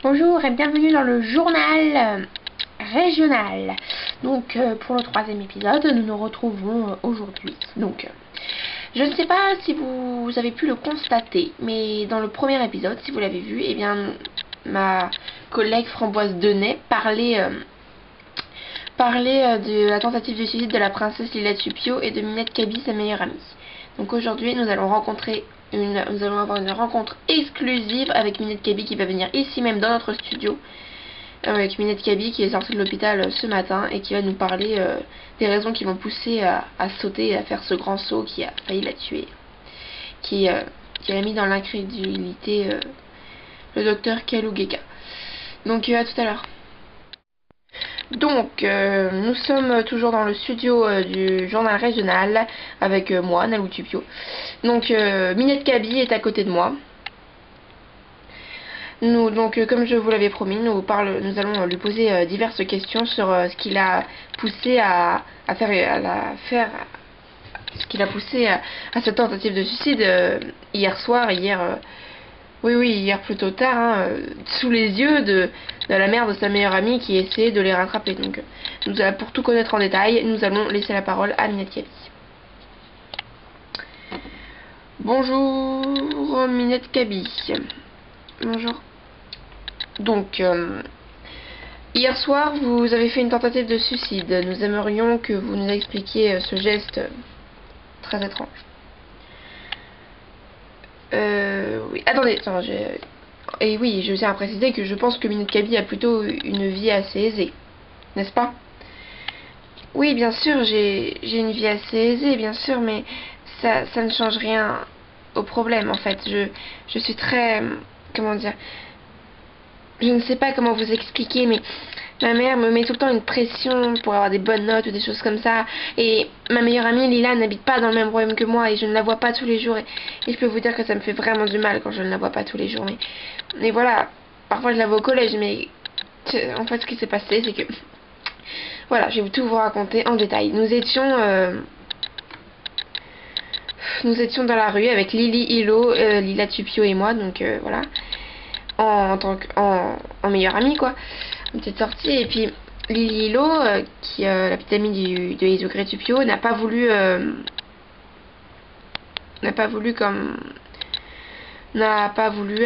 Bonjour et bienvenue dans le journal régional. Donc pour le 3e épisode, nous nous retrouvons aujourd'hui. Donc je ne sais pas si vous avez pu le constater, mais dans le premier épisode, si vous l'avez vu, eh bien ma collègue Framboise Denay parlait de la tentative de suicide de la princesse Lila Tupio et de Minette Kaby, sa meilleure amie. Donc aujourd'hui, nous allons avoir une rencontre exclusive avec Minette Kaby qui va venir ici même dans notre studio. Avec Minette Kaby qui est sortie de l'hôpital ce matin et qui va nous parler des raisons qui vont pousser à sauter et à faire ce grand saut qui a failli la tuer. Qui a mis dans l'incrédulité le docteur Kalugeka. Donc à tout à l'heure. Donc, nous sommes toujours dans le studio du journal régional avec moi, Nalou Tupio. Donc, Minette Kaby est à côté de moi. Comme je vous l'avais promis, nous allons lui poser diverses questions sur ce qui l'a poussé à cette tentative de suicide hier soir, hier plutôt tard, sous les yeux de la mère de sa meilleure amie qui essayait de les rattraper. Donc, pour tout connaître en détail, nous allons laisser la parole à Minette Kaby. Bonjour Minette Kaby. Bonjour. Donc, hier soir, vous avez fait une tentative de suicide. Nous aimerions que vous nous expliquiez ce geste très étrange. Oui, attendez, et oui, je tiens à préciser que je pense que Minette Kaby a plutôt une vie assez aisée, n'est-ce pas? Oui, bien sûr, j'ai une vie assez aisée, bien sûr, mais ça ne change rien au problème, en fait. Je suis très... comment dire? Je ne sais pas comment vous expliquer, mais ma mère me met tout le temps une pression pour avoir des bonnes notes ou des choses comme ça. Et ma meilleure amie Lila n'habite pas dans le même royaume que moi et je ne la vois pas tous les jours. Et je peux vous dire que ça me fait vraiment du mal quand je ne la vois pas tous les jours. Mais voilà, parfois je la vois au collège, mais en fait ce qui s'est passé c'est que... Voilà, je vais tout vous raconter en détail. Nous étions dans la rue avec Lily Hilo, Lila Tupio et moi, donc voilà. En meilleure amie quoi, une petite sortie, et puis Lily Hilo qui est la petite amie de Izugre Tupio n'a pas voulu a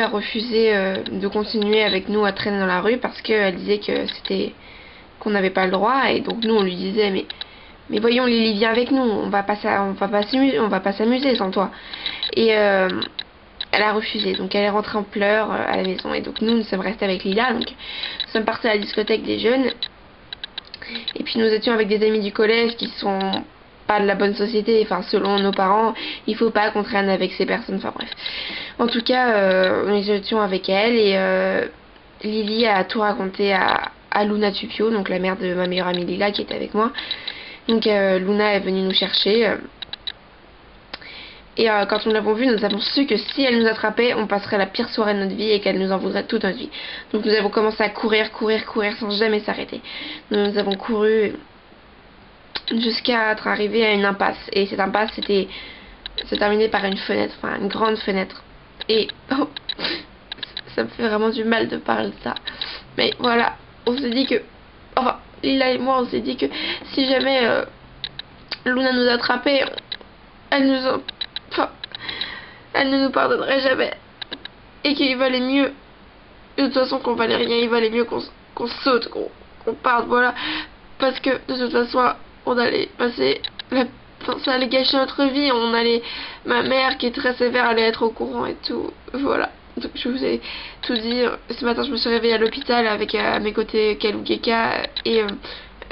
refusé de continuer avec nous à traîner dans la rue parce qu'elle disait qu'on n'avait pas le droit, et donc nous on lui disait mais voyons Lily, viens avec nous, on va pas s'amuser sans toi, et elle a refusé, donc elle est rentrée en pleurs à la maison, et donc nous sommes restés avec Lila. Donc nous sommes partis à la discothèque des jeunes, et puis nous étions avec des amis du collège qui sont pas de la bonne société, enfin selon nos parents, il faut pas qu'on traîne avec ces personnes, enfin bref. En tout cas, nous étions avec elle, et Lily a tout raconté à Luna Tupio, donc la mère de ma meilleure amie Lila qui était avec moi. Donc Luna est venue nous chercher. Et quand nous l'avons vue, nous avons su que si elle nous attrapait, on passerait la pire soirée de notre vie et qu'elle nous en voudrait toute notre vie. Donc nous avons commencé à courir sans jamais s'arrêter. Nous avons couru jusqu'à être arrivés à une impasse. Et cette impasse s'est terminée par une fenêtre, enfin une grande fenêtre. Et ça me fait vraiment du mal de parler de ça. Mais voilà, on s'est dit que... Enfin, Lila et moi, on s'est dit que si jamais Luna nous attrapait, elle ne nous pardonnerait jamais. Et qu'il valait mieux, de toute façon qu'on valait rien, il valait mieux qu'on saute, qu'on parte, voilà. Parce que de toute façon, on allait passer... ça allait gâcher notre vie, ma mère qui est très sévère allait être au courant et tout, voilà. Donc je vous ai tout dit. Ce matin je me suis réveillée à l'hôpital avec à mes côtés Kalugeka, et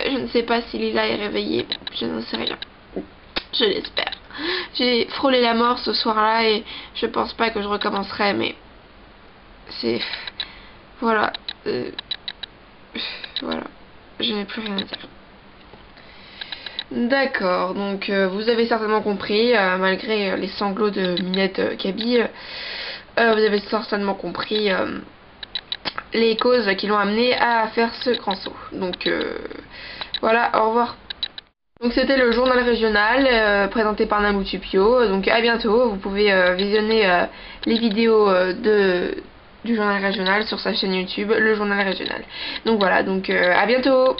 je ne sais pas si Lila est réveillée, je n'en sais rien. Je l'espère. J'ai frôlé la mort ce soir-là et je pense pas que je recommencerai, mais c'est... Voilà. Voilà. Je n'ai plus rien à dire. D'accord, donc vous avez certainement compris, malgré les sanglots de Minette Kaby, vous avez certainement compris les causes qui l'ont amené à faire ce grand saut. Donc voilà, au revoir. Donc c'était le journal régional présenté par Nalou Tupio. Donc à bientôt, vous pouvez visionner les vidéos du journal régional sur sa chaîne YouTube, le journal régional. Donc voilà, donc à bientôt.